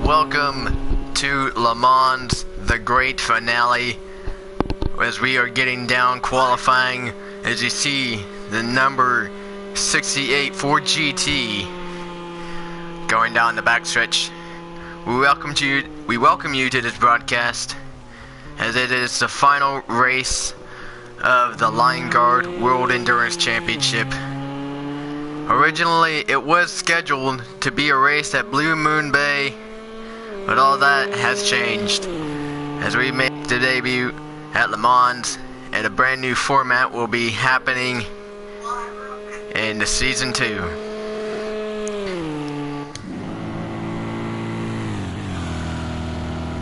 welcome to LeMans, the great finale, as we are getting down qualifying. As you see, the number 68 for GT going down the backstretch. We welcome you to this broadcast, as it is the final race of the Lion Guard World Endurance Championship. Originally, it was scheduled to be a race at Blue Moon Bay, but all that has changed as we make the debut at Le Mans, and a brand new format will be happening in the season 2.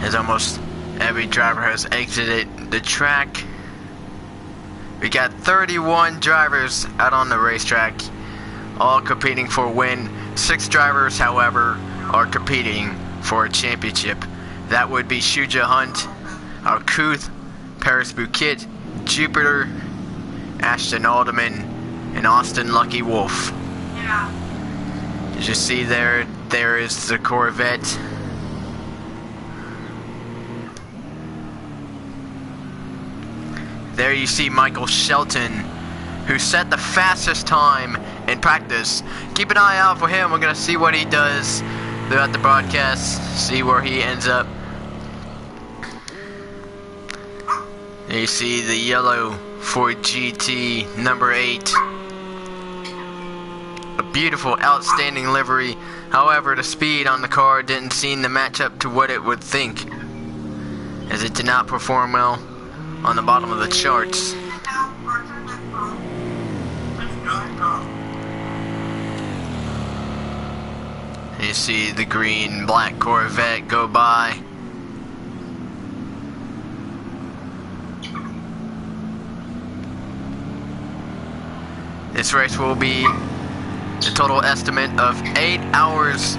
As almost every driver has exited the track, we got 31 drivers out on the racetrack, all competing for a win. 6 drivers, however, are competing for a championship. That would be Shuja Hunt, Alcuth, Paris Bouquet, Jupiter, Ashton Alderman, and Austin Lucky Wolf. Yeah. As you see there is the Corvette. There you see Michael Shelton, who set the fastest time in practice. Keep an eye out for him. We're going to see what he does throughout the broadcast, see where he ends up. There you see the yellow Ford GT number 8. A beautiful, outstanding livery. However, the speed on the car didn't seem to match up to what it would think, as it did not perform well on the bottom of the charts. You see the green black Corvette go by. This race will be the total estimate of 8 hours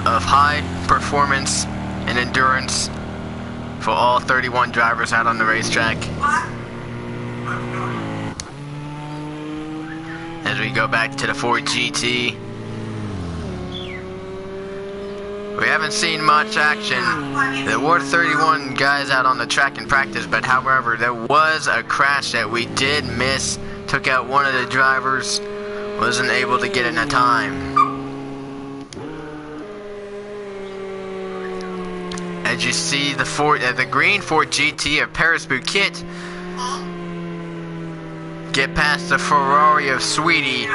of high performance and endurance for all 31 drivers out on the racetrack. As we go back to the Ford GT, we haven't seen much action. There were 31 guys out on the track in practice, but however, there was a crash that we did miss. Took out one of the drivers, wasn't able to get in a time. As you see the green Ford GT of Paris Bouquet get past the Ferrari of Sweetie.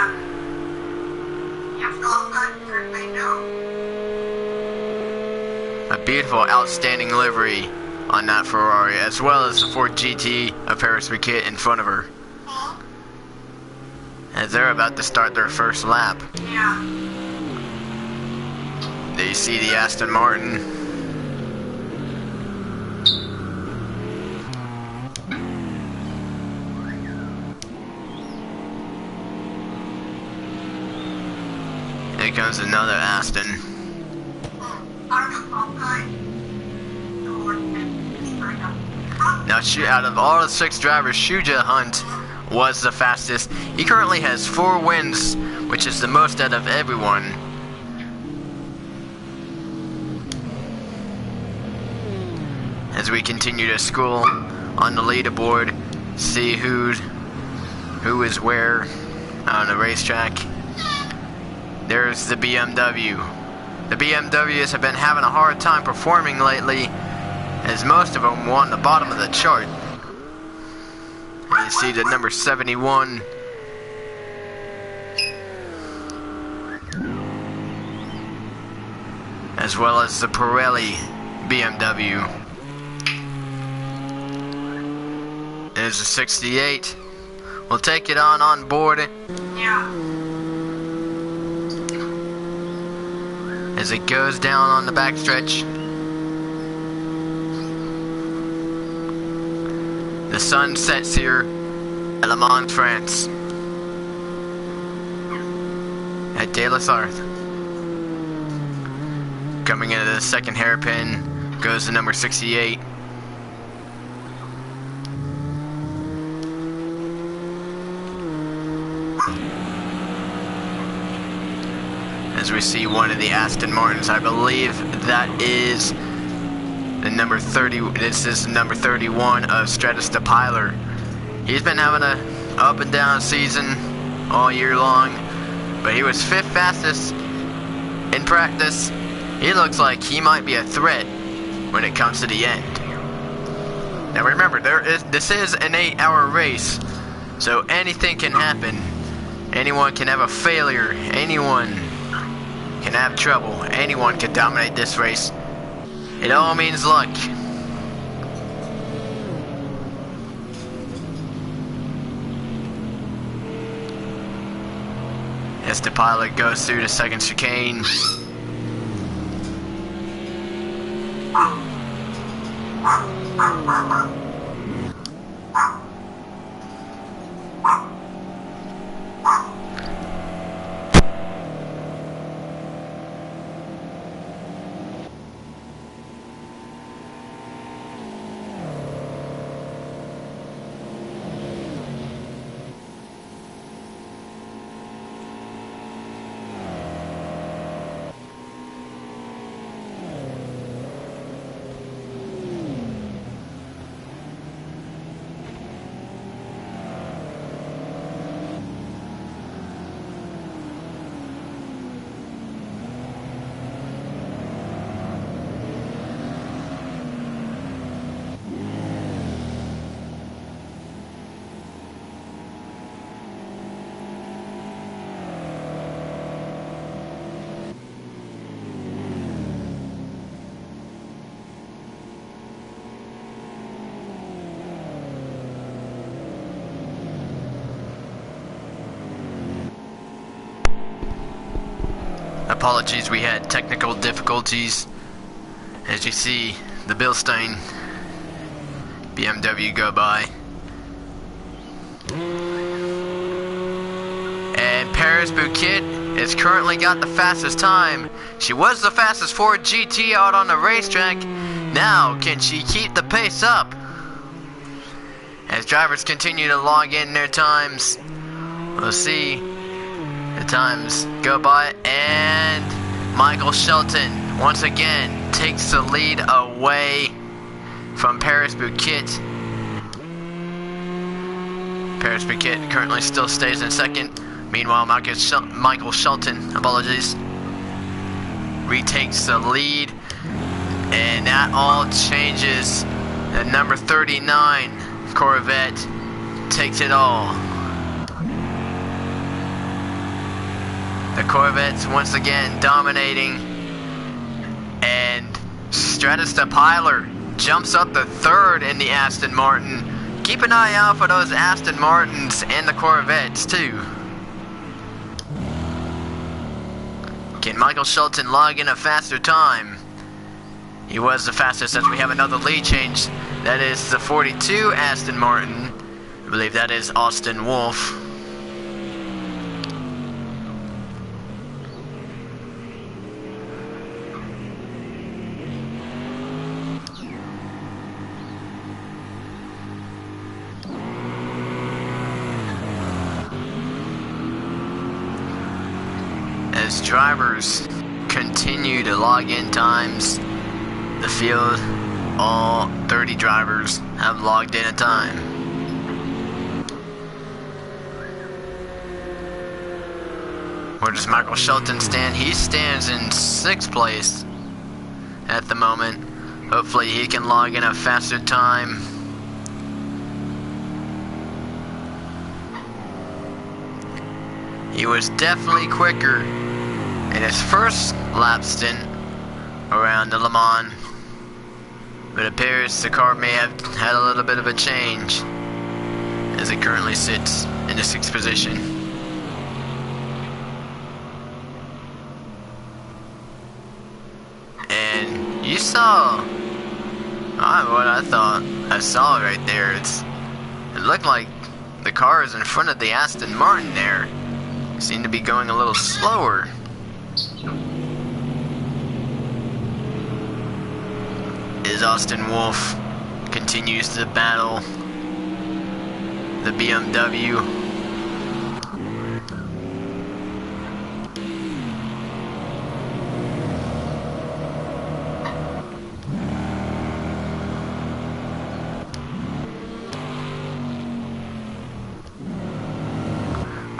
A beautiful, outstanding livery on that Ferrari, as well as the Ford GT of Paris Bouquet in front of her, as they're about to start their first lap. There you see the Aston Martin. Here comes another Aston. Now, out of all the 6 drivers, Shuja Hunt was the fastest. He currently has 4 wins, which is the most out of everyone. As we continue to scroll on the leaderboard, see who is where on the racetrack. There's the BMW. The BMWs have been having a hard time performing lately, as most of them were on the bottom of the chart. And you see the number 71. As well as the Pirelli BMW. There's the 68. We'll take it on board. Yeah. As it goes down on the backstretch. The sun sets here at Le Mans, France, at De La Sarthe. Coming into the second hairpin goes the number 68. as we see one of the Aston Martins. I believe that is the number 30. This is number 31 of Stratus Depiler. He's been having a up and down season all year long, but he was 5th fastest in practice. He looks like he might be a threat when it comes to the end. Now remember, this is an 8-hour race, so anything can happen. Anyone can have a failure. Anyone can have trouble. Anyone can dominate this race. It all means luck. As the pilot goes through the second chicane. Apologies, we had technical difficulties. As you see, the Bilstein BMW go by. And Paris Bouquet has currently got the fastest time. She was the fastest Ford GT out on the racetrack. Now, can she keep the pace up? As drivers continue to log in their times, we'll see. The times go by, and Michael Shelton once again takes the lead away from Paris Bouquet. Paris Bouquet currently still stays in second. Meanwhile, Michael Shelton, apologies, retakes the lead, and that all changes. The number 39 Corvette takes it all. The Corvette's once again dominating, and Stratus Depiler jumps up to 3rd in the Aston Martin. Keep an eye out for those Aston Martins and the Corvettes too. Can Michael Shelton log in a faster time? He was the fastest, as we have another lead change. That is the 42 Aston Martin. I believe that is Austin Wolf. As drivers continue to log in times, the field, all 30 drivers have logged in a time. Where does Michael Shelton stand? He stands in 6th place at the moment. Hopefully he can log in a faster time. He was definitely quicker in his first lap stint around the LeMans, but it appears the car may have had a little bit of a change as it currently sits in the 6th position. And you saw what I thought I saw right there. It looked like the car is in front of the Aston Martin there. Seemed to be going a little slower. As Austin Wolf continues to battle the BMW.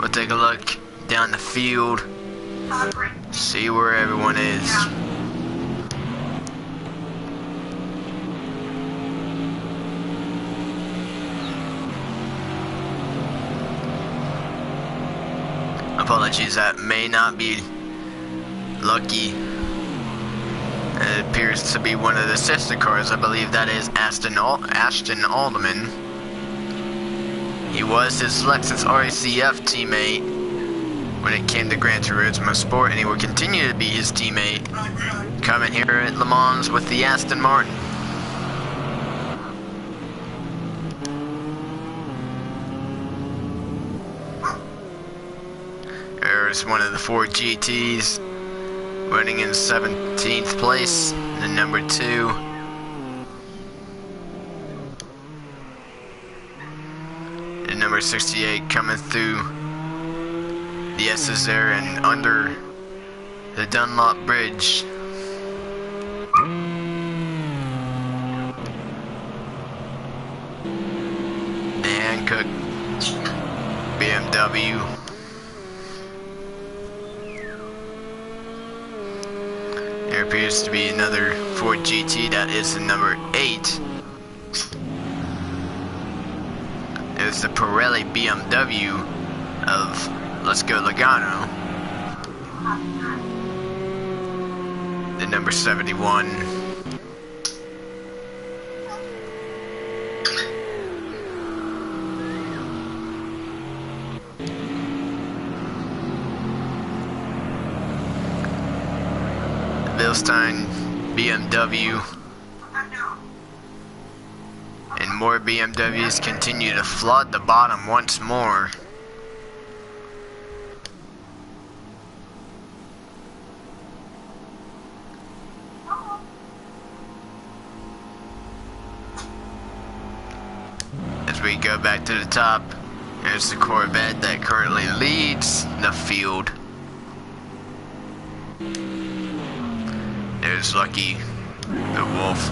We'll take a look down the field, see where everyone is. Apologies, that may not be Lucky. It appears to be one of the sister cars. I believe that is Ashton Alderman. He was his Lexus RCF teammate when it came to Gran Turismo Sport, and he will continue to be his teammate coming here at Le Mans with the Aston Martin. There's one of the Ford GTs running in 17th place, the number 2. The number 68 coming through the S's there and under the Dunlop Bridge. The Hankook BMW. There appears to be another Ford GT, that is the number 8. There's the Pirelli BMW of Let's Go Logano. The number 71. Bilstein BMW, and more BMWs continue to flood the bottom once more. As we go back to the top, there's the Corvette that currently leads the field. There's Lucky, the Wolf.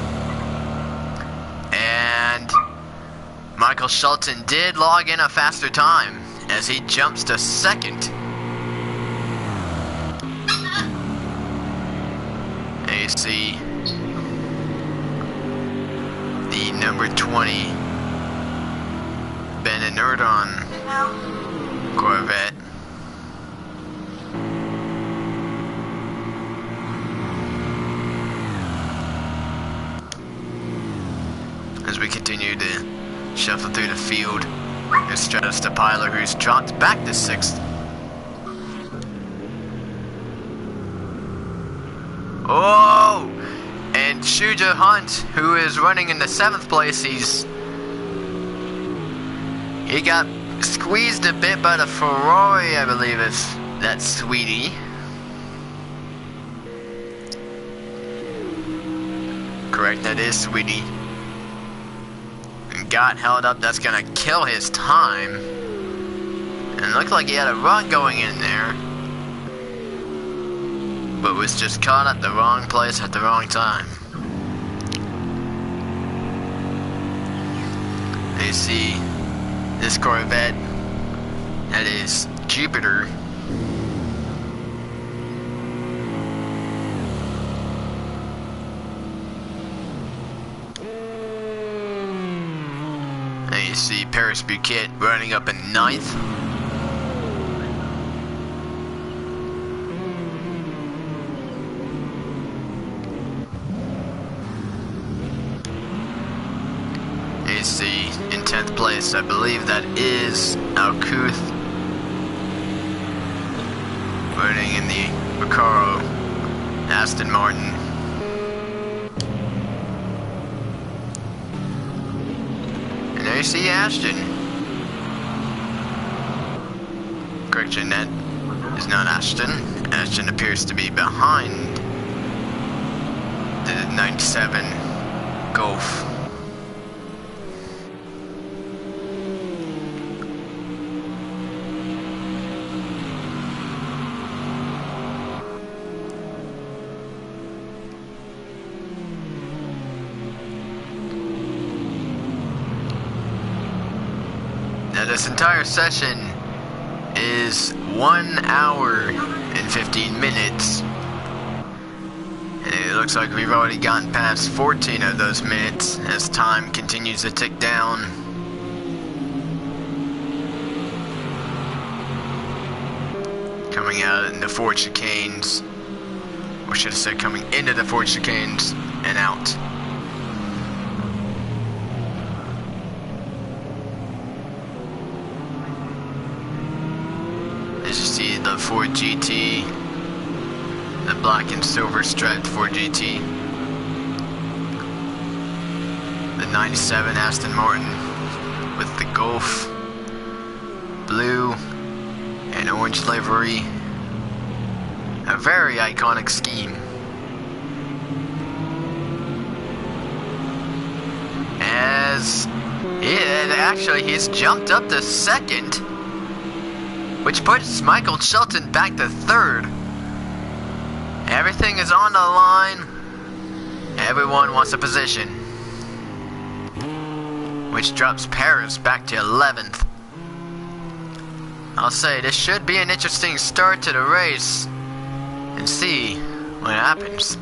And Michael Shelton did log in a faster time as he jumps to 2nd. And you see the number 20 Ben and Erdon Corvette. As we continue to shuffle through the field, there's Stratus Depiler, who's dropped back to 6th. Oh! And Shuja Hunt, who is running in the 7th place, he got squeezed a bit by the Ferrari, I believe that's Sweetie. Correct, that is Sweetie. Got held up, that's gonna kill his time. And it looked like he had a run going in there, but was just caught at the wrong place at the wrong time. And you see this Corvette, that is Jupiter. And you see Paris Buquet running up in 9th. And you see in 10th place, I believe that is Alcuth, running in the Recaro Aston Martin. There you see Ashton. Correction, that is not Ashton. Ashton appears to be behind the 97 Golf. Now this entire session is 1 hour and 15 minutes. And it looks like we've already gotten past 14 of those minutes as time continues to tick down. Coming out in the Ford chicanes, or should have said coming into the Ford chicanes and out. As you see, the Ford GT, the black and silver striped Ford GT, the 97 Aston Martin with the Golf blue and orange livery, a very iconic scheme. As he's jumped up to second, which puts Michael Shelton back to third. Everything is on the line. Everyone wants a position, which drops Paris back to 11th. I'll say this should be an interesting start to the race, and see what happens.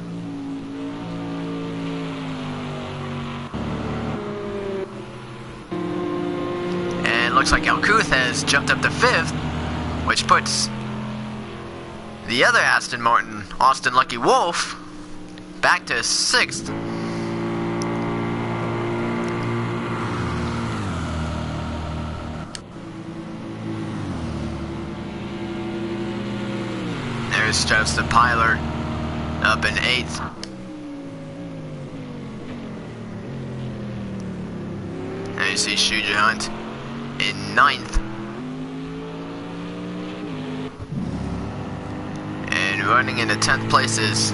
And it looks like Alcuth has jumped up to 5th, which puts the other Aston Martin, Austin Lucky Wolf, back to 6th. There's just the Piler up in 8th. And you see Shuja Hunt in 9th. And running in the 10th place is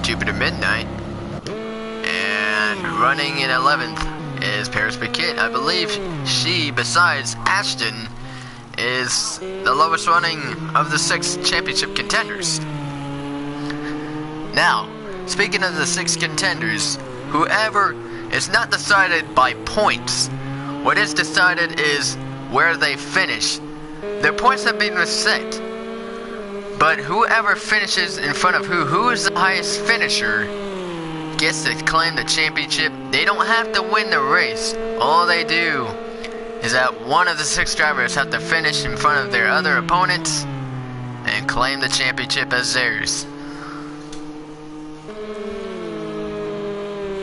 Jupiter Midnight. And running in 11th is Paris Paquette. I believe she, besides Ashton, is the lowest running of the 6 championship contenders. Now, speaking of the 6 contenders, whoever is not decided by points. What is decided is where they finish. Their points have been set, but whoever finishes in front of who is the highest finisher gets to claim the championship. They don't have to win the race. All they do is that one of the 6 drivers have to finish in front of their other opponents and claim the championship as theirs.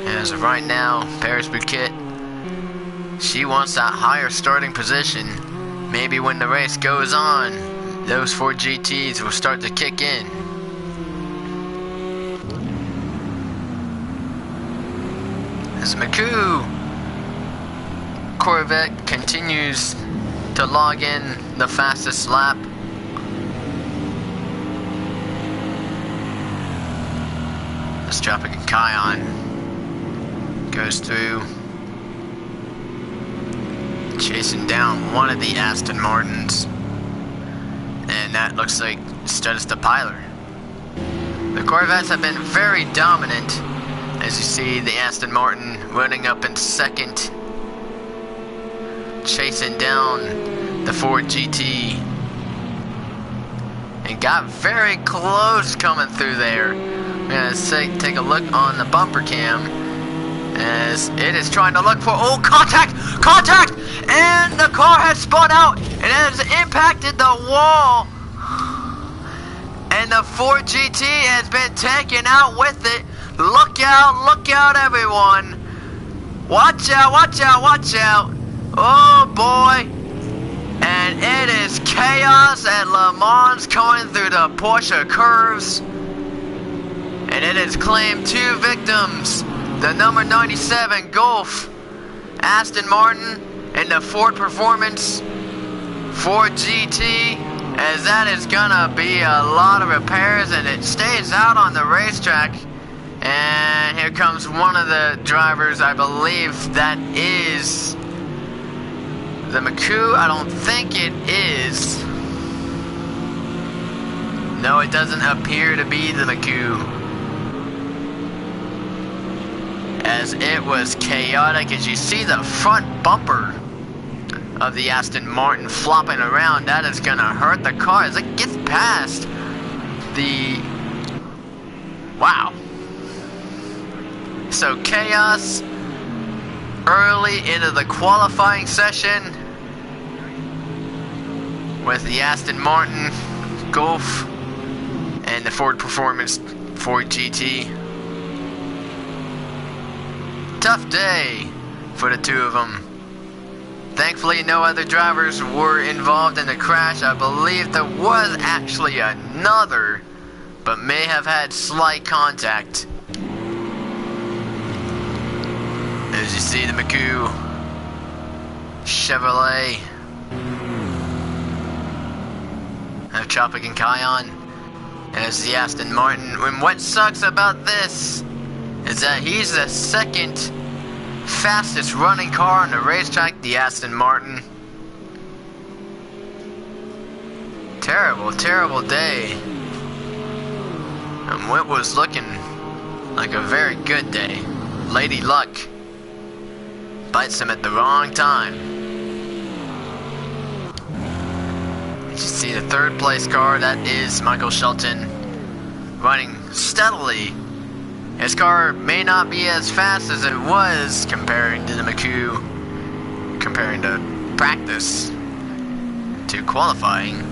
As of right now, Paris Paquette, she wants that higher starting position. Maybe when the race goes on, those 4 GTs will start to kick in. As McCoo Corvette continues to log in the fastest lap. Let's drop a Kion. Goes through, chasing down one of the Aston Martins. And that looks like Studis the Piler. The Corvettes have been very dominant. As you see, the Aston Martin running up in 2nd, chasing down the Ford GT, and got very close coming through there. I'm gonna take a look on the bumper cam as it is trying to look for contact, and the car has spun out and has impacted the wall, and the Ford GT has been taken out with it. Look out everyone, watch out. Oh boy, and it is chaos at LeMans coming through the Porsche curves, and it has claimed 2 victims, the number 97 Golf Aston Martin and the Ford Performance Ford GT, as that is gonna be a lot of repairs, and it stays out on the racetrack. And here comes one of the drivers, I believe that is the McCoo. I don't think it is. No, it doesn't appear to be the McCoo, as it was chaotic. As you see the front bumper of the Aston Martin flopping around. That is gonna hurt the car as it gets past the... Wow. So chaos early into the qualifying session with the Aston Martin Golf and the Ford Performance Ford GT. Tough day for the two of them. Thankfully, no other drivers were involved in the crash. I believe there was actually another, but may have had slight contact. As you see the McCoo Chevrolet of Tropic and Kion as the Aston Martin. And what sucks about this is that he's the second fastest running car on the racetrack, the Aston Martin. Terrible, terrible day. And what was looking like a very good day. Lady Luck bites him at the wrong time. You see the third place car, that is Michael Shelton, running steadily. His car may not be as fast as it was comparing to the McCoo, comparing to practice to qualifying,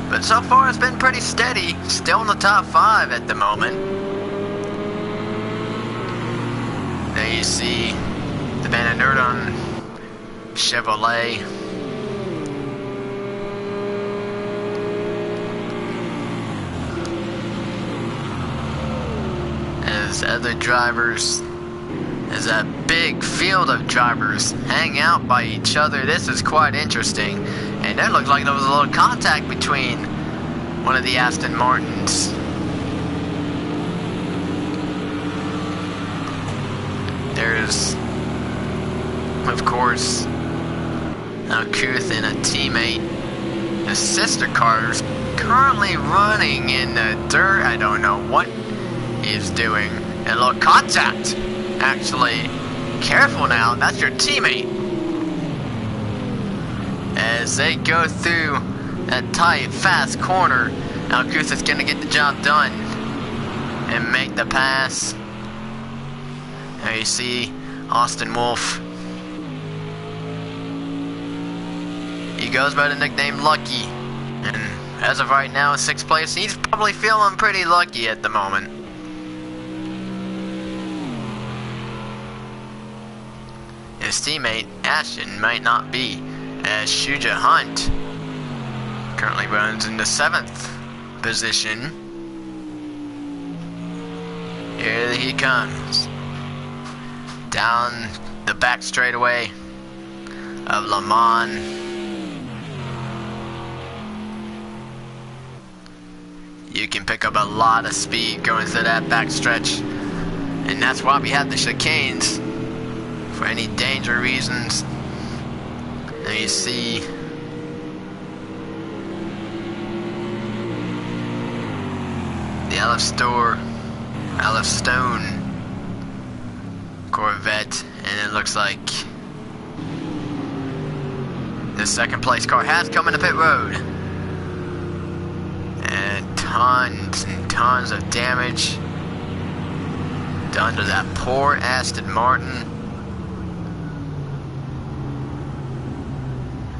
but so far it's been pretty steady, still in the top 5 at the moment. There you see the Van Nerdon Chevrolet. As other drivers, as a big field of drivers hang out by each other. This is quite interesting. And it looked like there was a little contact between one of the Aston Martins. There's, of course, Alcuth and a teammate. The sister car is currently running in the dirt. I don't know what he's doing. A little contact, actually. Careful now, that's your teammate. As they go through that tight, fast corner, Alcuth is going to get the job done and make the pass. There you see Austin Wolf. He goes by the nickname Lucky. And as of right now, in 6th place, he's probably feeling pretty lucky at the moment. His teammate, Ashton, might not be, as Shuja Hunt currently runs in the 7th position. Here he comes. Down the back straightaway of LeMans. You can pick up a lot of speed going through that back stretch. And that's why we have the chicanes. For any danger reasons. Now you see the Aleph Stone Corvette, and it looks like the 2nd place car has come into pit road. And tons of damage done to that poor Aston Martin.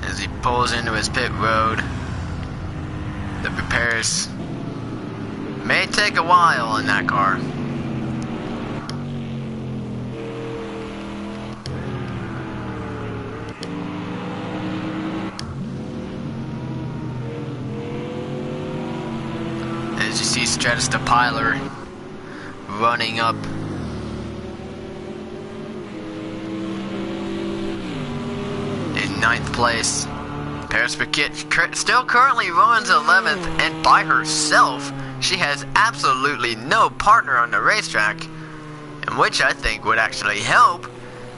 As he pulls into his pit road, the repairs may take a while in that car. As you see Stratus Depiler running up. In 9th place. Paris Paquette still currently runs 11th, and by herself, she has absolutely no partner on the racetrack, and which I think would actually help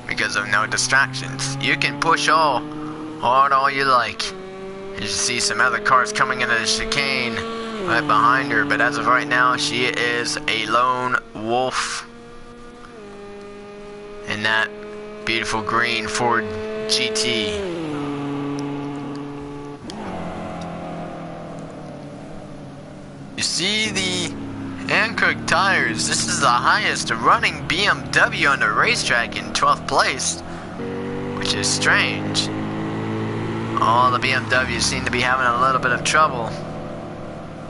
because of no distractions. You can push hard all you like. And you see some other cars coming into the chicane right behind her, but as of right now, she is a lone wolf in that beautiful green Ford GT. see the Hankook tires. This is the highest running BMW on the racetrack in 12th place, which is strange. All the BMWs seem to be having a little bit of trouble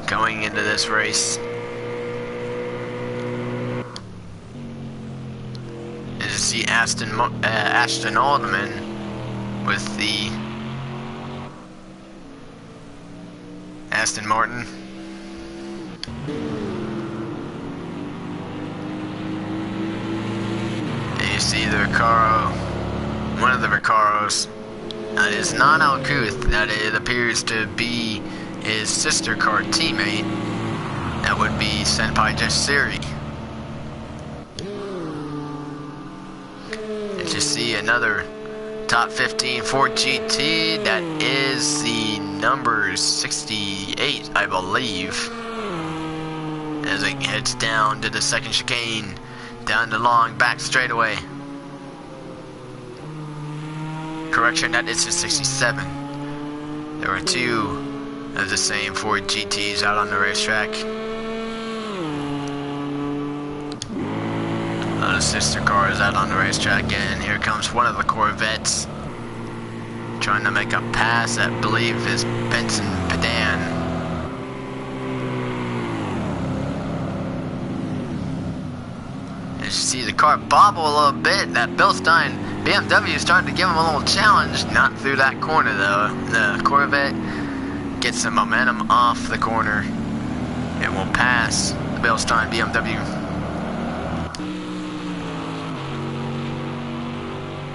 going into this race. And you see Ashton Alderman with the Aston Martin. And you see the Recaro, one of the Recaros. That is not Alcuth. That it appears to be his sister car teammate. That would be Senpai Jasiri. And you see another top 15 Ford GT. That is the number 68, I believe. As it heads down to the second chicane, down the long back straightaway. Correction, that is a 67. There were two of the same Ford GTs out on the racetrack. The sister car is out on the racetrack, and here comes one of the Corvettes trying to make a pass. I believe is Benson Padan. As you see the car bobble a little bit, that Bilstein BMW is starting to give him a little challenge. Not through that corner though. The Corvette gets some momentum off the corner. It will pass the Bilstein BMW.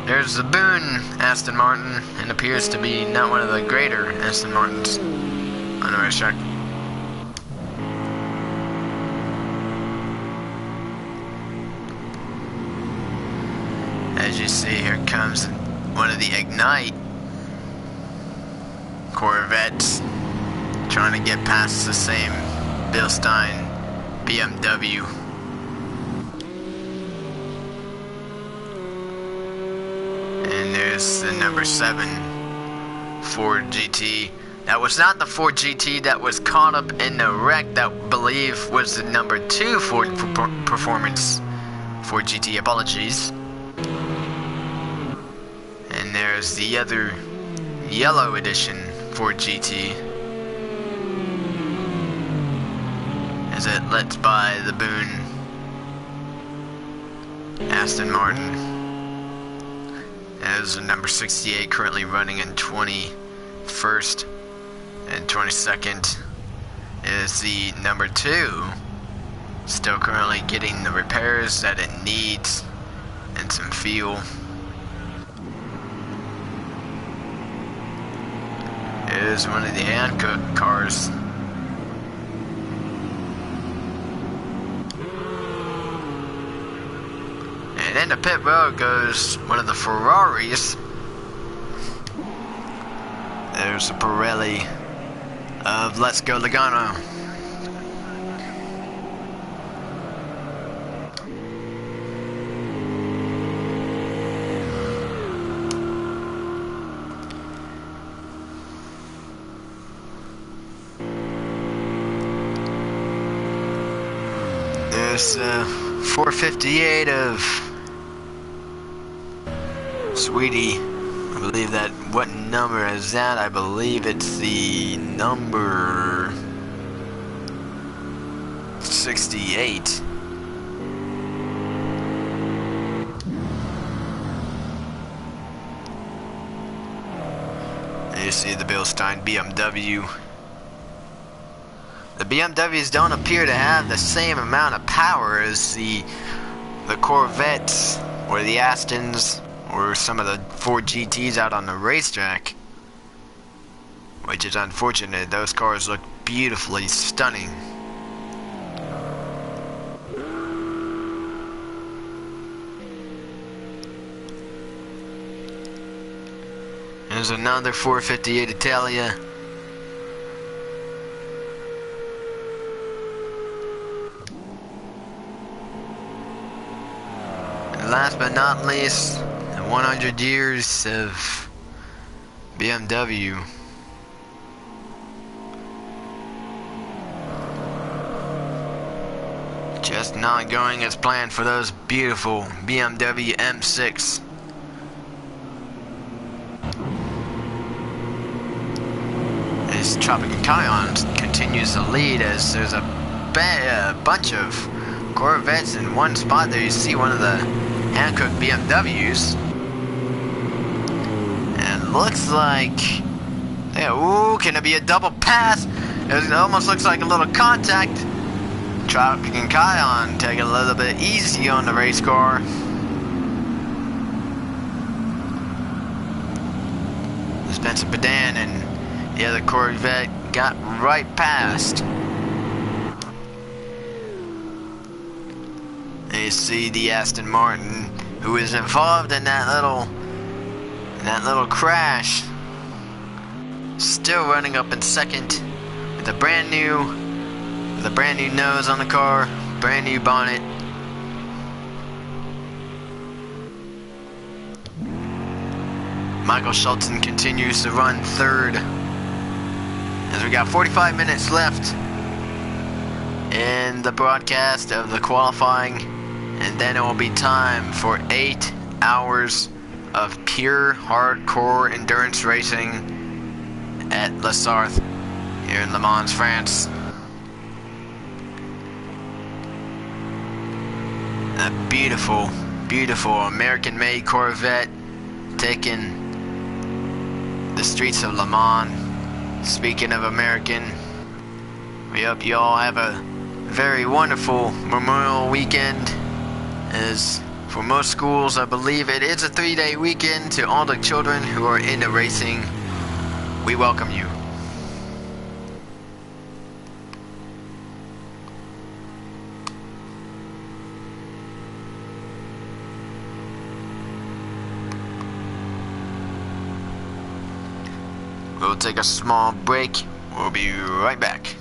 There's the Boone Aston Martin, and appears to be not one of the greater Aston Martins on the racetrack. As you see, here comes one of the Ignite Corvettes trying to get past the same Bilstein BMW. And there's the number 7 Ford GT. That was not the Ford GT that was caught up in the wreck. That I believe was the number 2 Ford Performance Ford GT. Apologies. And there's the other yellow edition Ford GT, as it lets by the Boone Aston Martin. As the number 68 currently running in 21st and 22nd is the number 2, still currently getting the repairs that it needs and some fuel. It is one of the Hankook cars. And in the pit road goes one of the Ferraris. There's the Pirelli of Let's Go Logano. There's 458 of Sweetie. I believe that, what number is that? I believe it's the number 68. And you see the Bilstein BMW. The BMWs don't appear to have the same amount of power as the Corvettes or the Astons or some of the Ford GTs out on the racetrack, which is unfortunate. Those cars look beautifully stunning. There's another 458 Italia. And last but not least, 100 years of BMW. not going as planned for those beautiful BMW M6. As Tropic and Kion continues to lead, as there's a bunch of Corvettes in one spot there. You see one of the hand-cooked BMWs. And looks like... yeah, ooh, can it be a double pass? It almost looks like a little contact. Tropic and Kion take it a little bit easy on the race car. The Spencer Sedan and the other Corvette got right past. And you see the Aston Martin, who is involved in that little crash, still running up in second with a brand new nose on the car, brand new bonnet. Michael Schultzen continues to run third, as we got 45 minutes left in the broadcast of the qualifying, and then it will be time for 8 hours of pure hardcore endurance racing at Les Sarthe here in Le Mans, France. A beautiful, beautiful American-made Corvette taking the streets of Le Mans. Speaking of American, we hope you all have a very wonderful Memorial Weekend, as for most schools, I believe it is a 3-day weekend. To all the children who are into racing, we welcome you. We'll take a small break. We'll be right back.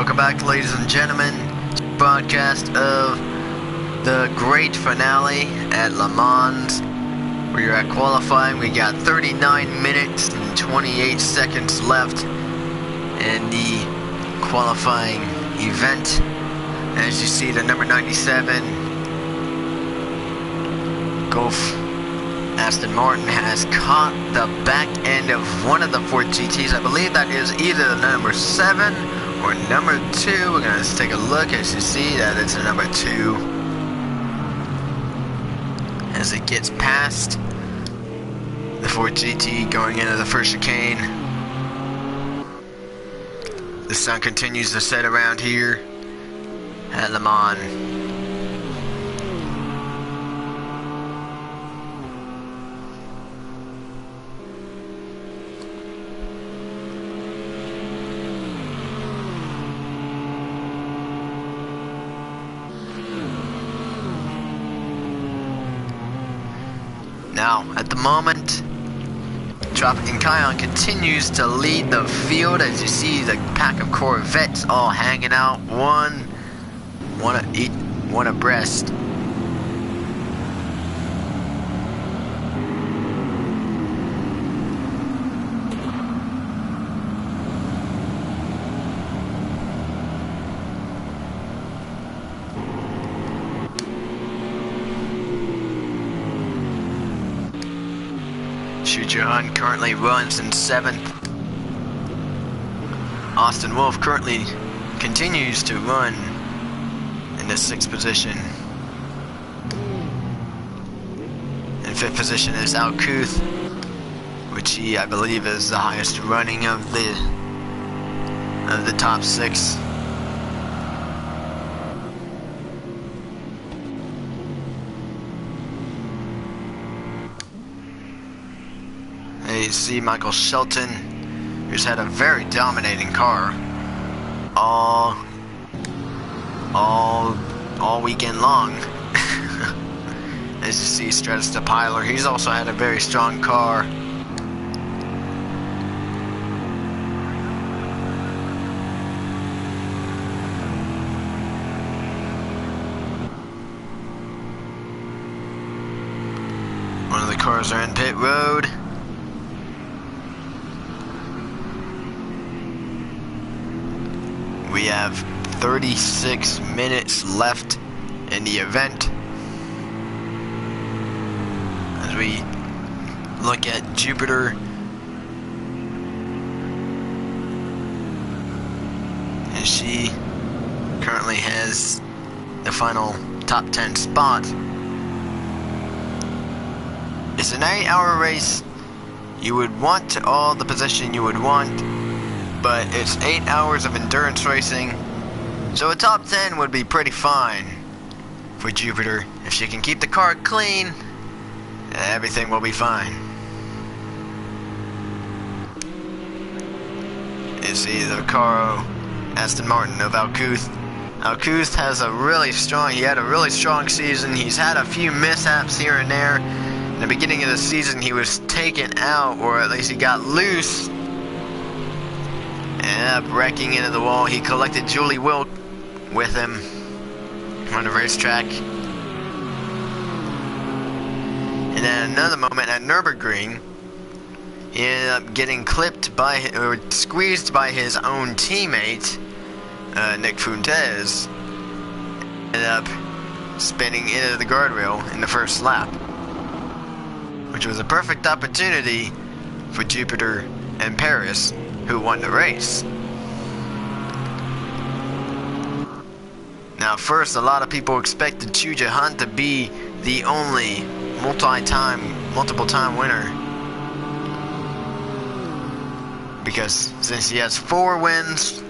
Welcome back, ladies and gentlemen, to the broadcast of the great finale at LeMans. We're at qualifying. We got 39 minutes and 28 seconds left in the qualifying event. As you see, the number 97 Golf Aston Martin has caught the back end of one of the Ford GTs. I believe that is either the number 7 or number 2. We're going to take a look. As you see, that is the number 2. As it gets past the Ford GT going into the first chicane. The sun continues to set around here at Le Mans. Now, at the moment, Tropic and Kion continues to lead the field. As you see, the pack of Corvettes all hanging out, one abreast. Shoot Your Hunt currently runs in 7th. Austin Wolf currently continues to run in the 6th position. In 5th position is Alcouth, which I believe is the highest running of the top 6. You see Michael Shelton, who's had a very dominating car all weekend long. As you see, Stratus DePiler, he's also had a very strong car. One of the cars are in pit road. We have 36 minutes left in the event. As we look at Jupiter, and she currently has the final top 10 spot. It's an 8-hour race. You would want all the position you would want, but it's 8 hours of endurance racing, so a top 10 would be pretty fine for Jupiter. If she can keep the car clean, everything will be fine. You see the Recaro Aston Martin of Alcouth. Alcouth has he had a really strong season. He's had a few mishaps here and there. In the beginning of the season, he was taken out, or at least he got loose. Ended up wrecking into the wall. He collected Julie Wilk with him on the racetrack. And then another moment at Nürburgring, he ended up getting clipped or squeezed by his own teammate, Nick Fuentes. Ended up spinning into the guardrail in the first lap, which was a perfect opportunity for Jupiter and Paris, who won the race. Now, first, a lot of people expected Shoot Your Hunt to be the only multiple time winner, because since he has 4 wins,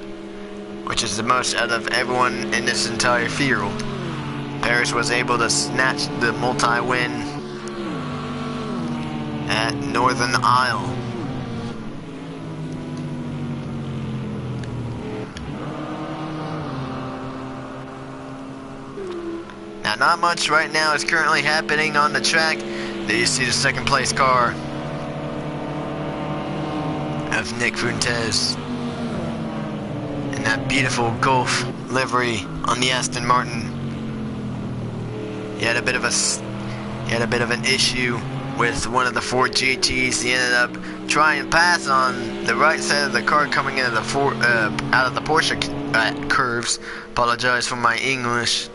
which is the most out of everyone in this entire field, Paris was able to snatch the multi-win at Northern Isle. Now, not much right now is currently happening on the track. There you see the 2nd place car of Nick Fuentes. in that beautiful Golf livery on the Aston Martin. He had a bit of an issue with one of the Ford GTs. He ended up trying to pass on the right side of the car coming into the out of the Porsche curves. Apologize for my English.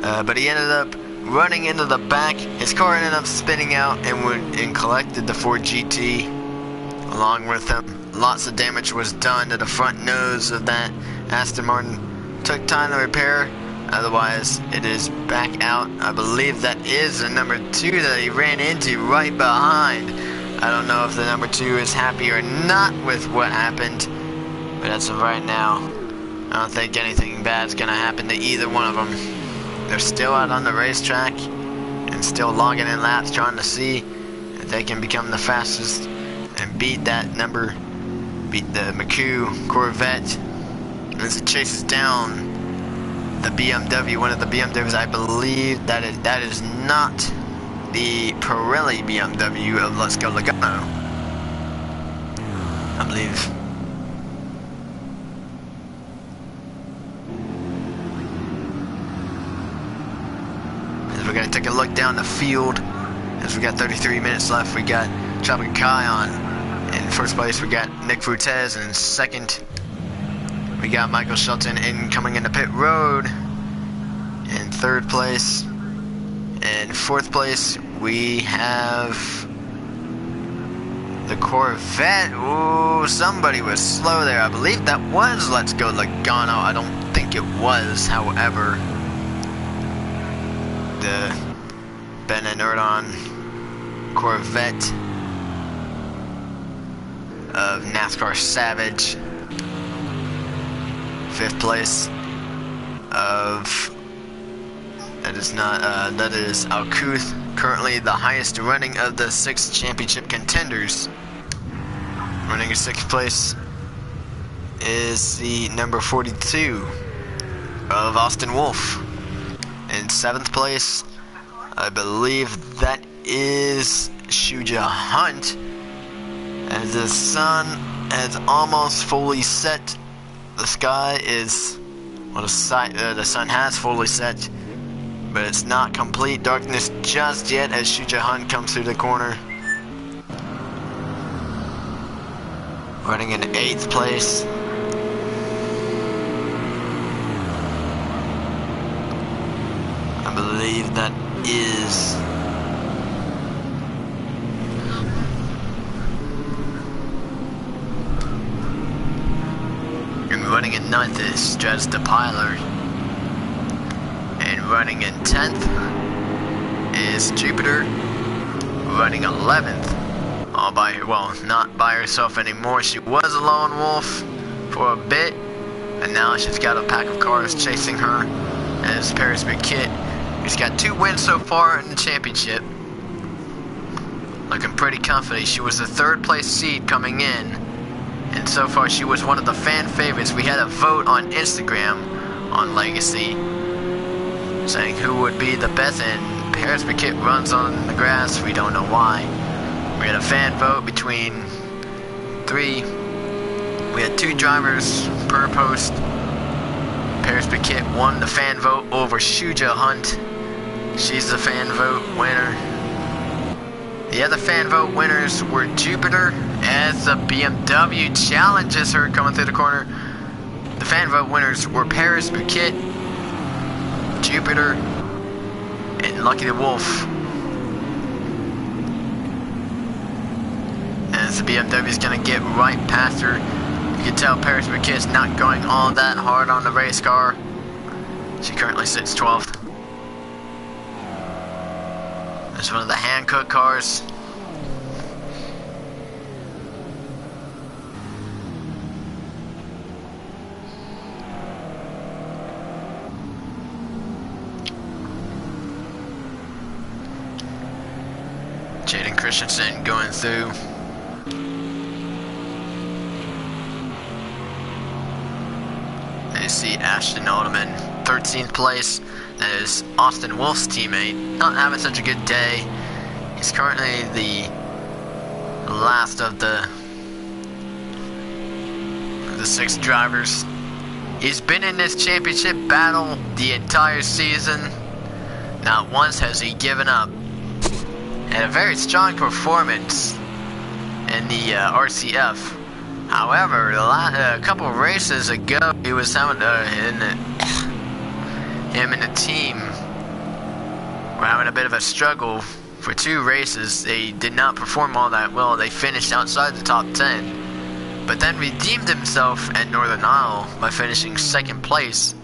But he ended up running into the back. His car ended up spinning out and collected the Ford GT along with him. Lots of damage was done to the front nose of that Aston Martin. Took time to repair. Otherwise, it is back out. I believe that is the number 2 that he ran into right behind. I don't know if the number 2 is happy or not with what happened. But as of right now, I don't think anything bad is going to happen to either one of them. They're still out on the racetrack and still logging in laps, trying to see if they can become the fastest and beat the McHugh Corvette as it chases down the BMW, one of the BMWs. I believe that is not the Pirelli BMW of Let's Go Logano, I believe. As we're going to take a look down the field, as we got 33 minutes left, we got Tropic Kai on. In first place, we got Nick Frutez, and in second, we got Michael Shelton coming into pit road. In third place, and fourth place, we have the Corvette. Ooh, somebody was slow there. I believe that was Let's Go Logano. I don't think it was, however. The Ben and Erdon Corvette of NASCAR Savage. Fifth place of that is Alcuth, currently the highest running of the 6 championship contenders. Running in 6th place is the number 42 of Austin Wolf. In 7th place, I believe that is Shuja Hunt, as the sun has almost fully set. The sky is, well, the sun has fully set, but it's not complete darkness just yet as Shuja Hunt comes through the corner. Running in 8th place. I believe that is running in 9th is Stratus Depiler, and running in 10th is Jupiter, running 11th, all by her, well, not by herself anymore. She was a lone wolf for a bit, and now she's got a pack of cars chasing her, as Paris McKitt, who's got 2 wins so far in the championship, looking pretty confident. She was the 3rd place seed coming in, and so far she was one of the fan favorites. We had a vote on Instagram on Legacy saying who would be the best, and Paris McKitt runs on the grass. We don't know why. We had a fan vote between 3. We had 2 drivers per post. Paris McKitt won the fan vote over Shuja Hunt. She's the fan vote winner. The other fan vote winners were Jupiter, as the BMW challenges her coming through the corner. The fan vote winners were Paris McKitt, Jupiter, and Lucky the Wolf. As the BMW is going to get right past her. You can tell Paris McKitt's not going all that hard on the race car. She currently sits 12th. There's one of the Hankook cars. Jaden Christensen going through. You see Ashton Alderman, 13th place. That is Austin Wolf's teammate. Not having such a good day. He's currently the last of the the 6 drivers. He's been in this championship battle the entire season. Not once has he given up. Had a very strong performance in the RCF. However, a couple of races ago, he was having him and the team were having a bit of a struggle for 2 races. They did not perform all that well. They finished outside the top 10, but then redeemed himself at Northern Isle by finishing 2nd place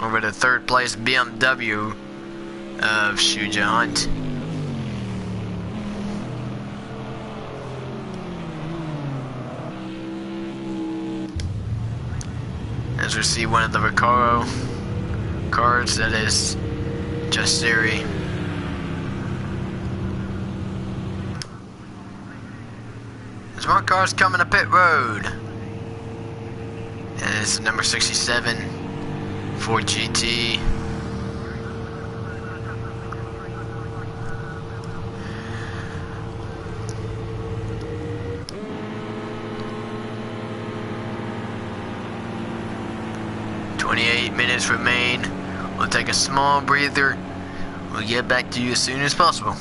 over the 3rd place BMW of Shuja Hunt. As we see one of the Recaro cars, that is Justeri. There's more cars coming to pit road. And it's number 67 Ford GT. Minutes remain. We'll take a small breather. We'll get back to you as soon as possible.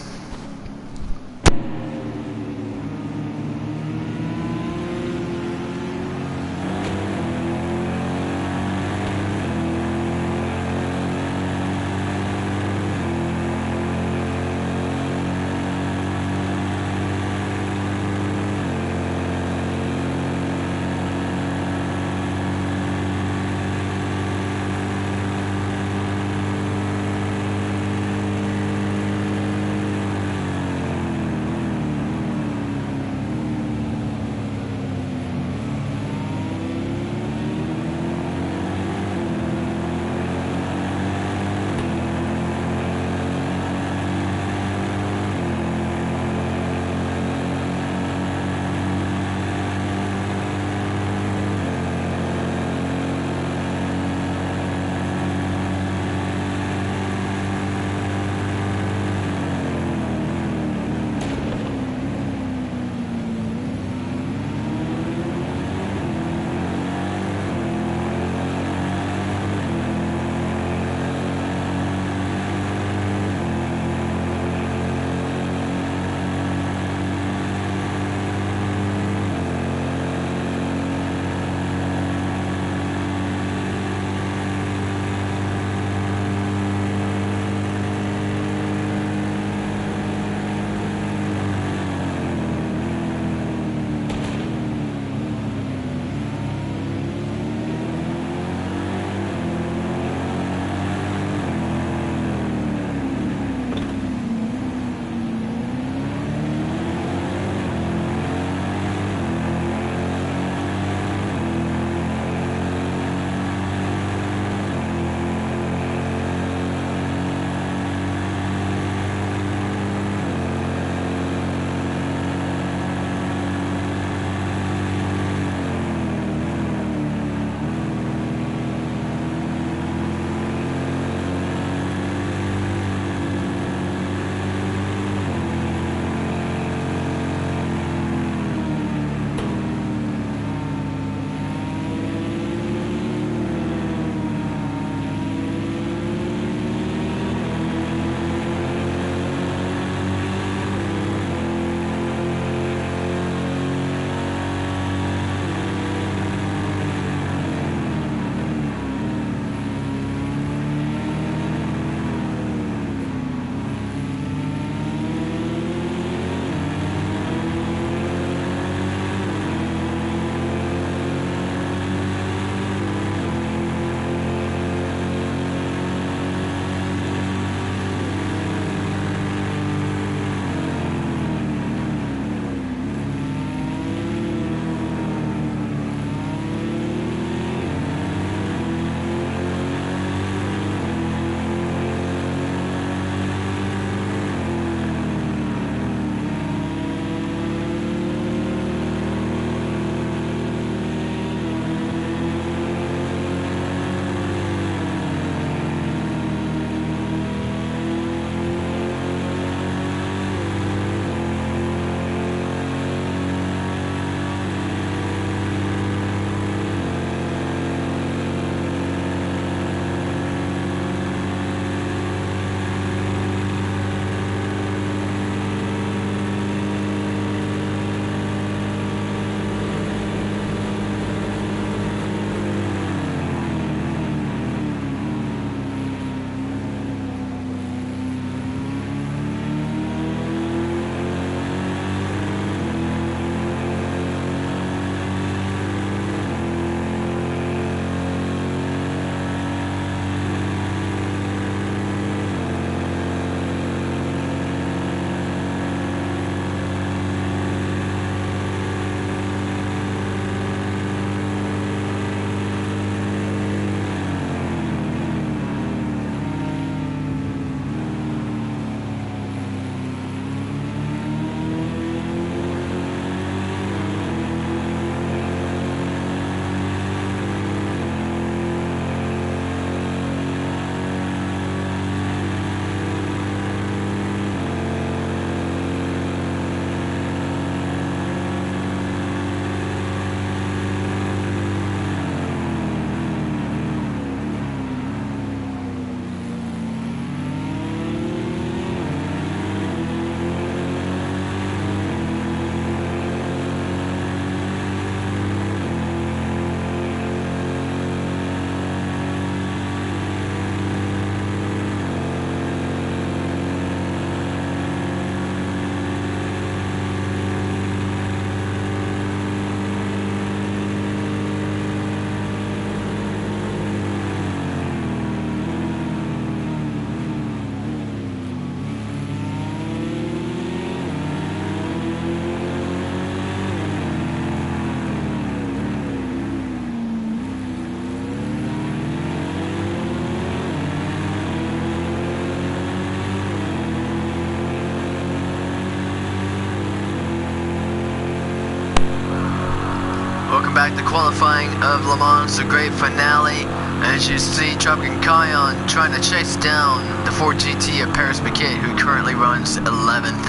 back to qualifying of Le Mans, the great finale. As you see, Truck and Kion trying to chase down the Ford GT of Paris Piquet, who currently runs 11th.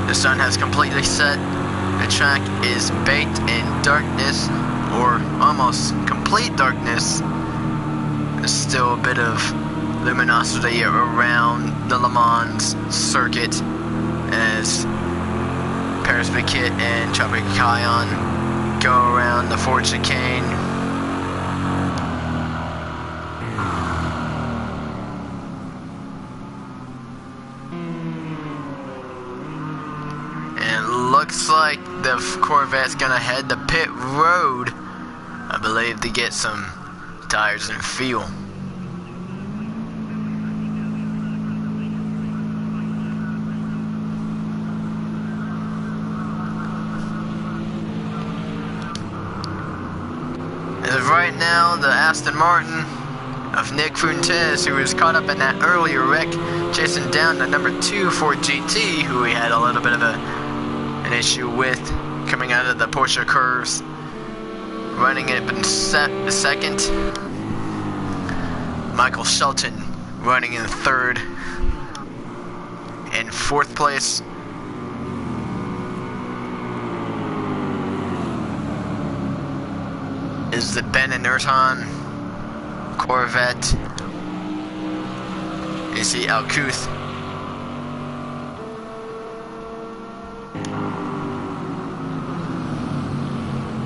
The sun has completely set. The track is baked in darkness, or almost complete darkness. There's still a bit of luminosity around the Le Mans circuit as Paris Piquet and Tropic Kion go around the Ford chicane. And it looks like the Corvette's gonna head to pit road, I believe, to get some tires and fuel. As of right now, the Aston Martin of Nick Fuentes, who was caught up in that earlier wreck, chasing down the number 2 Ford GT, who we had a little bit of an issue with coming out of the Porsche curves, running it in second. Michael Shelton running in third. In fourth place, is the Ben and Erton Corvette. You see Alcouth.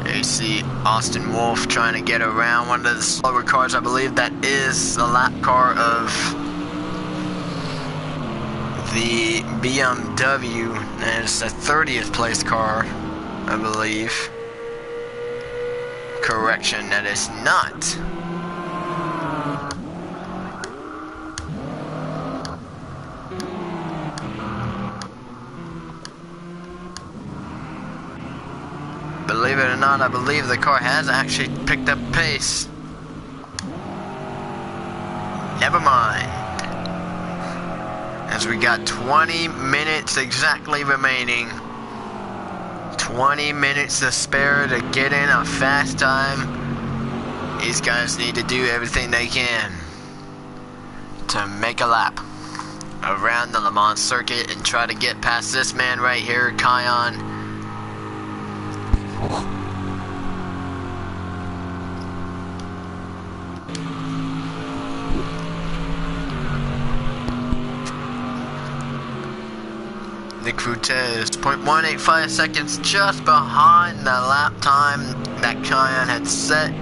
You see Austin Wolf trying to get around one of the slower cars. I believe that is the lap car of the BMW. And it's the 30th place car, I believe. Correction, that is not. Believe it or not, I believe the car has actually picked up pace. Never mind. As we got 20 minutes exactly remaining. 20 minutes to spare to get in a fast time. These guys need to do everything they can to make a lap around the Le Mans circuit and try to get past this man right here, Kion. Nick Fuentes, 0.185 seconds just behind the lap time that Kion had set.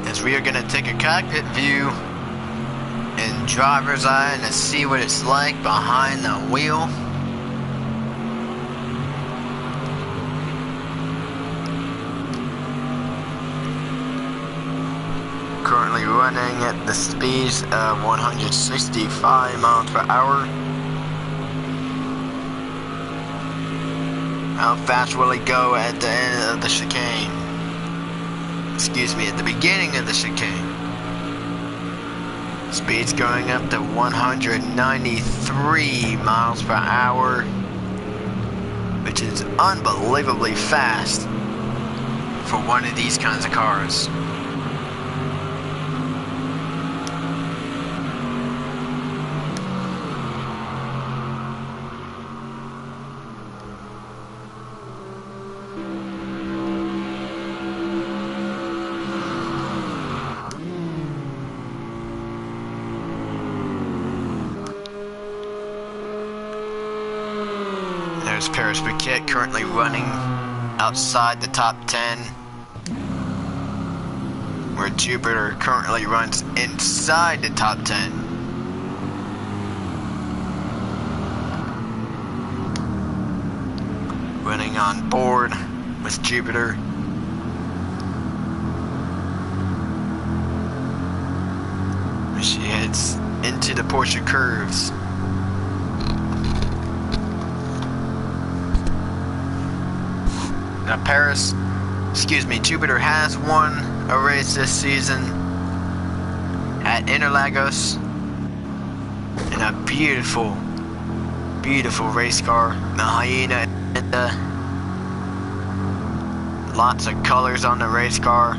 As we are going to take a cockpit view in driver's eye to see what it's like behind the wheel. Currently running at the speeds of 165 miles per hour. How fast will he go at the end of the chicane? Excuse me, at the beginning of the chicane. Speed's going up to 193 miles per hour, which is unbelievably fast for one of these kinds of cars. There's Paris Piquet currently running outside the top 10, where Jupiter currently runs inside the top 10. Running on board with Jupiter. She heads into the Porsche curves. Jupiter has won a race this season at Interlagos in a beautiful, beautiful race car. The Hyena and lots of colors on the race car.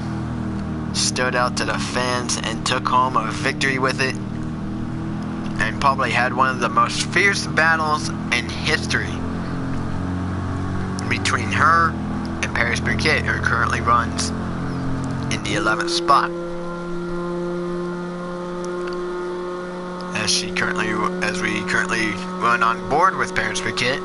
Stood out to the fans and took home a victory with it, and probably had one of the most fierce battles in history between her and Paris Briquet, who currently runs in the 11th spot, as we currently run on board with Paris Briquet.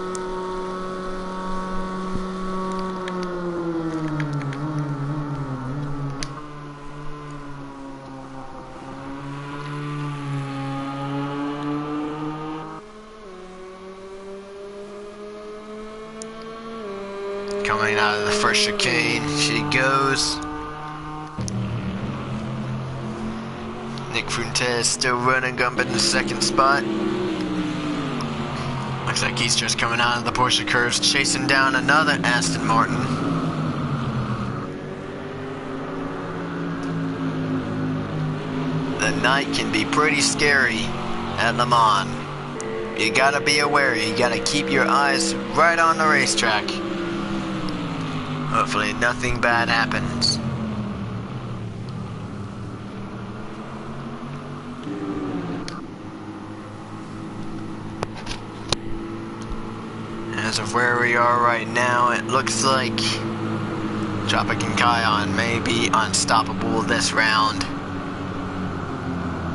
Coming out of the first chicane, she goes. Nick Fuentes still running up in the second spot. Looks like he's just coming out of the Porsche curves, chasing down another Aston Martin. The night can be pretty scary at Le Mans. You gotta be aware, you gotta keep your eyes right on the racetrack. Hopefully nothing bad happens. As of where we are right now, it looks like Tropic and Kion may be unstoppable this round.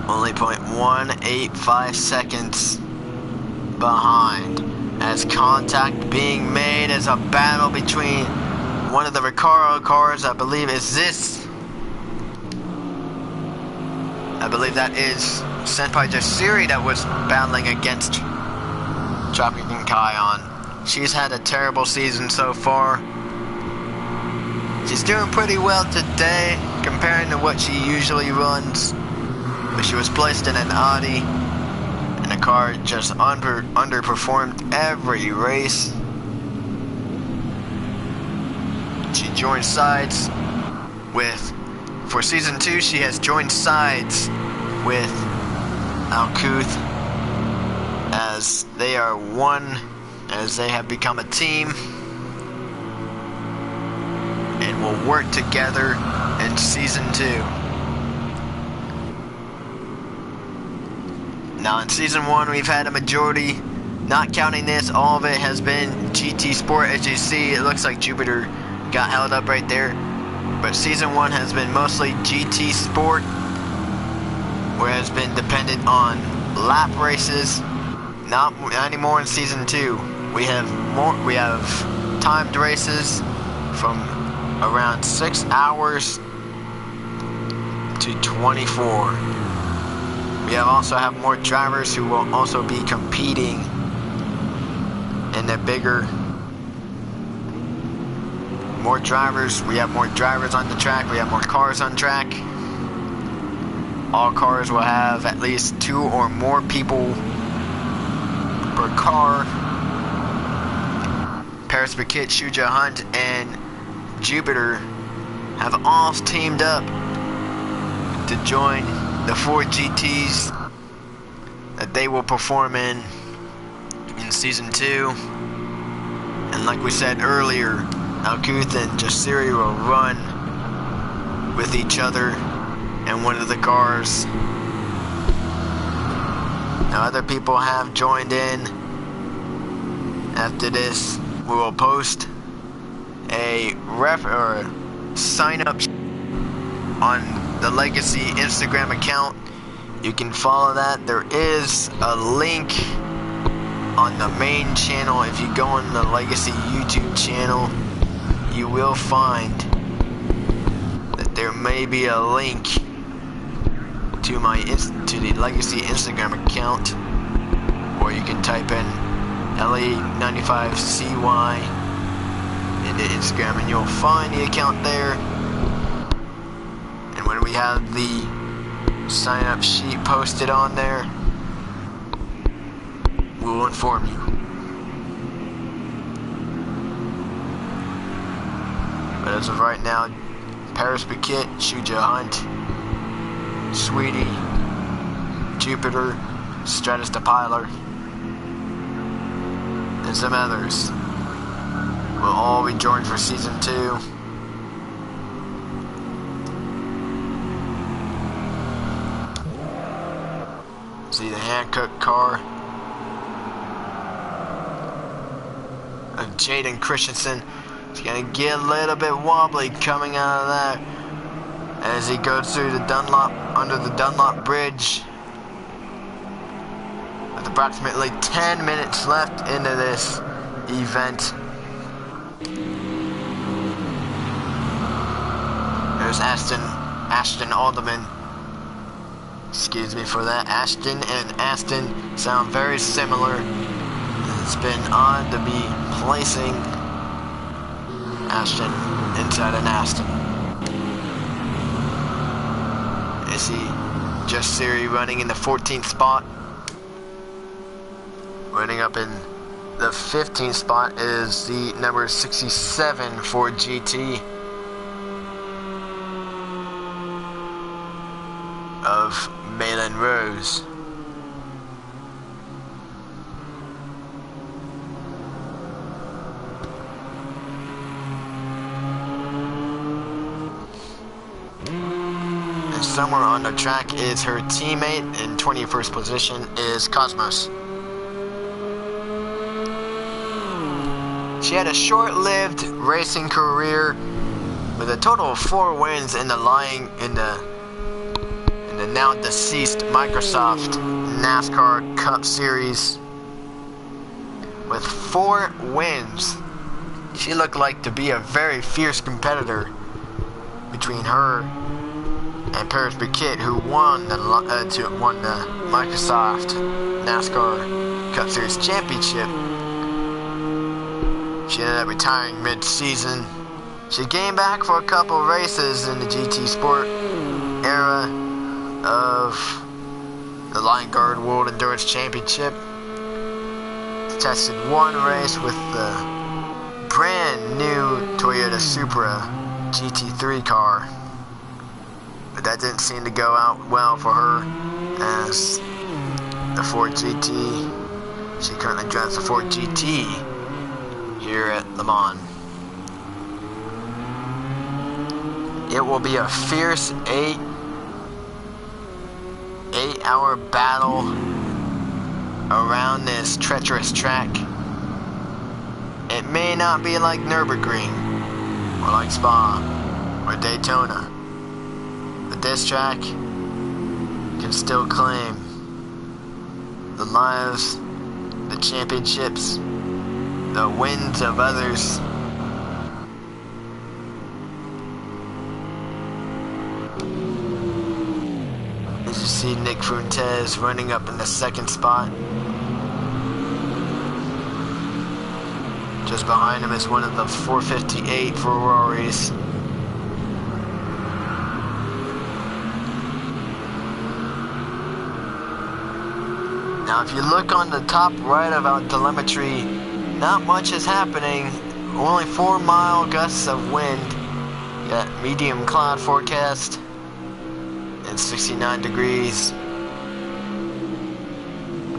Only 0.185 seconds behind, as contact being made as a battle between one of the Recaro cars, I believe that is Senpai Jasiri that was battling against Tropic and Kion. She's had a terrible season so far. She's doing pretty well today comparing to what she usually runs, but she was placed in an Audi and the car just underperformed every race. She joined sides for season 2, she has joined sides with Alcouth, as they are one, as they have become a team and will work together in season 2. Now in season 1 we've had a majority, not counting this, all of it has been GT Sport. As you see, it looks like Jupiter got held up right there, but season 1 has been mostly GT Sport, where it has been dependent on lap races. Not anymore in season 2. We have timed races from around 6 hours to 24. We also have more drivers who will also be competing in the bigger. More drivers. We have more drivers on the track. We have more cars on track. All cars will have at least 2 or more people per car. Paris Briquet, Shuja Hunt, and Jupiter have all teamed up to join the 4 GTs that they will perform in season 2. And like we said earlier, Alcouth and Jasiri will run with each other in one of the cars. Now other people have joined in. After this, we will post a sign up on the Legacy Instagram account. You can follow that. There is a link on the main channel. If you go on the Legacy YouTube channel, you will find that there may be a link to the Legacy Instagram account, or you can type in LE95CY into Instagram and you'll find the account there. And when we have the sign up sheet posted on there, we will inform you. But as of right now, Paris Paquette, Shuja Hunt, Sweetie, Jupiter, Stratus Depiler, and some others will all be joined for Season 2. See the Hankook car of Jaden Christensen. He's gonna get a little bit wobbly coming out of that as he goes through the Dunlop, under the Dunlop Bridge. With approximately 10 minutes left into this event. There's Ashton Alderman. Excuse me for that. Ashton and Aston sound very similar. It's been odd to be placing Ashton inside an Aston. I see Just Siri running in the 14th spot. Running up in the 15th spot is the number 67 for GT of Malin Rose. And somewhere on the track is her teammate. In 21st position is Cosmos. She had a short-lived racing career with a total of 4 wins in the now deceased Microsoft NASCAR Cup Series. With 4 wins, she looked like to be a very fierce competitor between her and Paris Paquette, who won the Microsoft NASCAR Cup Series championship. She ended up retiring mid-season. She came back for a couple races in the GT Sport era of the Lion Guard World Endurance Championship. Tested 1 race with the brand new Toyota Supra GT3 car, but that didn't seem to go out well for her, as the Ford GT, she currently drives the Ford GT here at LeMans. It will be a fierce 8-hour battle around this treacherous track. It may not be like Nürburgring or like Spa or Daytona, but this track can still claim the lives, the championships, the wins of others. As you see Nick Fuentes running up in the 2nd spot. Just behind him is one of the 458 Ferraris. Now if you look on the top right of our telemetry, not much is happening. Only 4-mile gusts of wind. You got medium cloud forecast and 69 degrees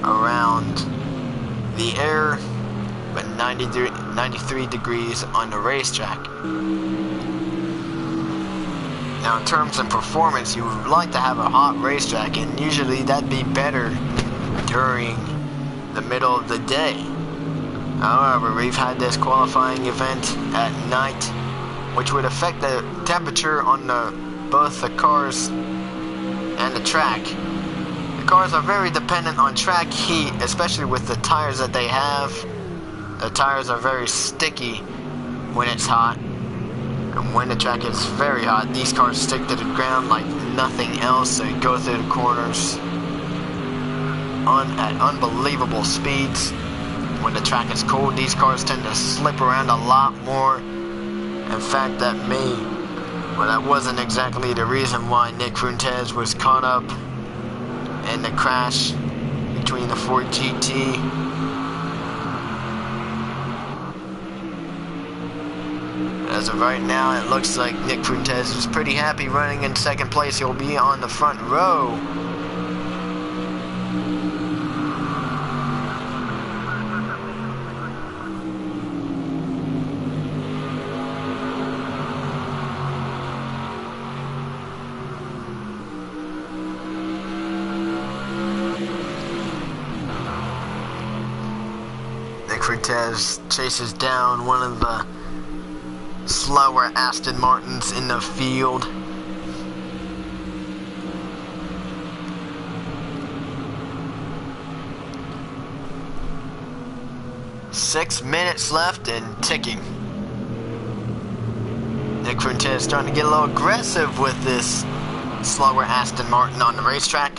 around the air, but 93 degrees on the racetrack. Now in terms of performance, you would like to have a hot racetrack, and usually that'd be better during the middle of the day. However, we've had this qualifying event at night, which would affect the temperature on both the cars and the track. The cars are very dependent on track heat, especially with the tires that they have. The tires are very sticky when it's hot, and when the track is very hot, these cars stick to the ground like nothing else. They go through the corners at unbelievable speeds. When the track is cold, these cars tend to slip around a lot more. In fact, that wasn't exactly the reason why Nick Fuentes was caught up in the crash between the Ford GT. as of right now, it looks like Nick Fuentes is pretty happy running in second place. He'll be on the front row. Nick Fuentes chases down one of the slower Aston Martins in the field. Six minutes left and ticking. Nick Fuentes starting to get a little aggressive with this slower Aston Martin on the racetrack.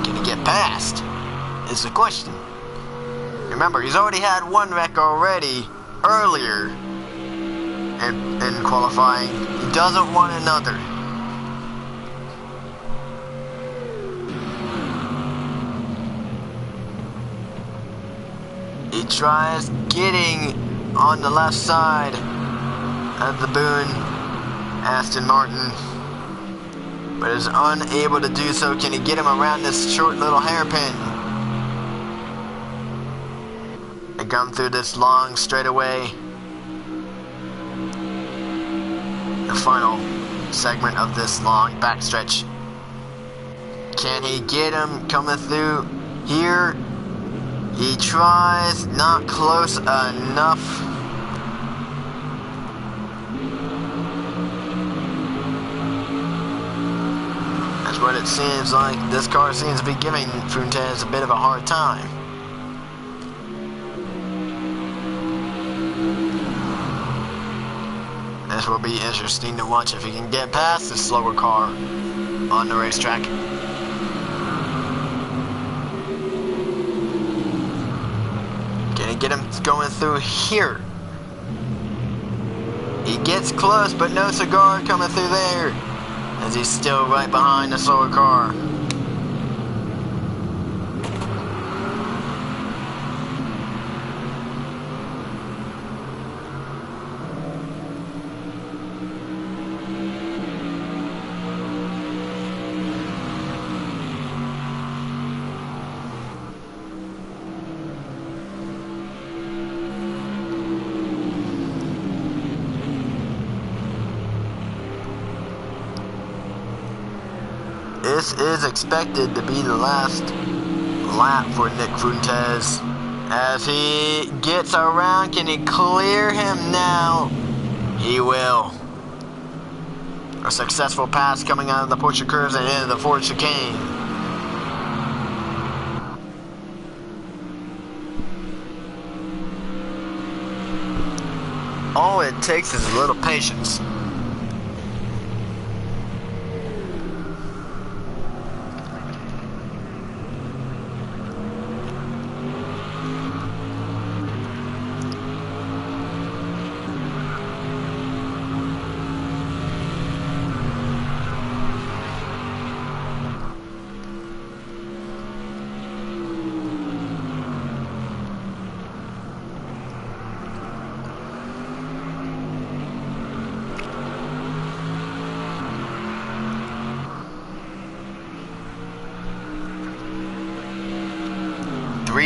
Can he get past? Is the question. Remember, he's already had one wreck already earlier in qualifying. He doesn't want another. He tries getting on the left side of the Boone Aston Martin, but is unable to do so. Can he get him around this short little hairpin? They come through this long straightaway. The final segment of this long backstretch. Can he get him coming through here? He tries, not close enough. That's what it seems like. This car seems to be giving Fuentes a bit of a hard time. This will be interesting to watch if he can get past the slower car on the racetrack. Can he get him going through here? He gets close, but no cigar coming through there, as he's still right behind the slower car. This is expected to be the last lap for Nick Fuentes. As he gets around, can he clear him now? He will. A successful pass coming out of the Porsche curves and into the Ford chicane. All it takes is a little patience.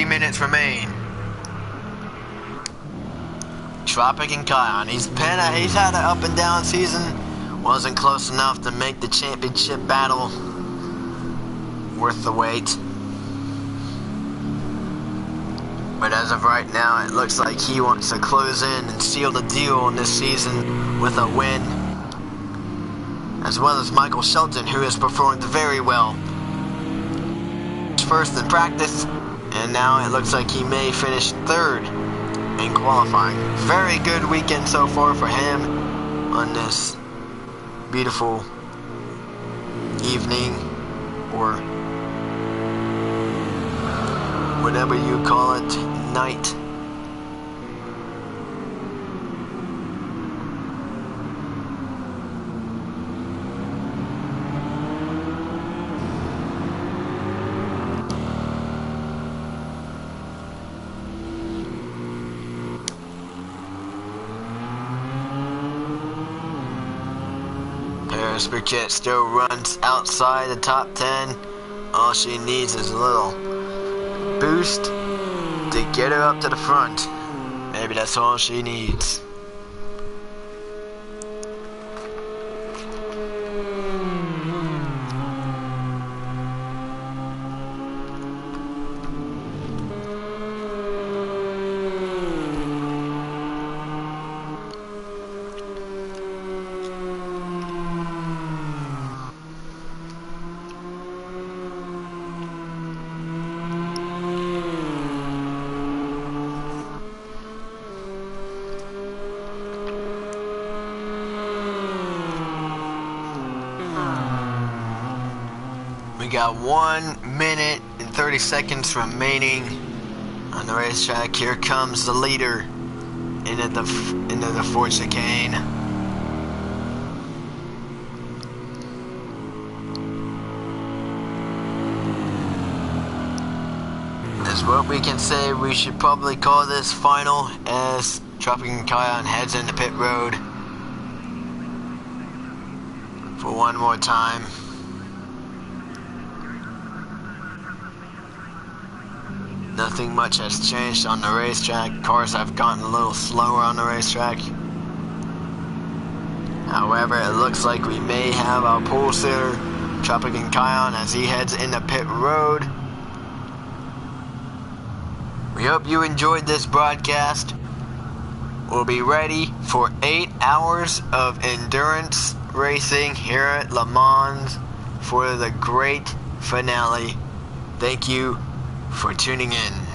Minutes remain. Tropic and Kion. He's had an up and down season. Wasn't close enough to make the championship battle worth the wait. But as of right now, it looks like he wants to close in and seal the deal in this season with a win. As well as Michael Shelton, who has performed very well. First in practice. And now it looks like he may finish third in qualifying. Very good weekend so far for him on this beautiful evening, or whatever you call it, night. Miss Burkett still runs outside the top 10. All she needs is a little boost to get her up to the front. Maybe that's all she needs. We got 1 minute and 30 seconds remaining on the racetrack. Here comes the leader into the Ford chicane. As what we can say, we should probably call this final as Tropic Kion heads into pit road for one more time. Nothing much has changed on the racetrack. Cars have gotten a little slower on the racetrack. However, it looks like we may have our pole sitter, Tropic Kion, as he heads into pit road. We hope you enjoyed this broadcast. We'll be ready for 8 hours of endurance racing here at Le Mans for the great finale. Thank you for tuning in.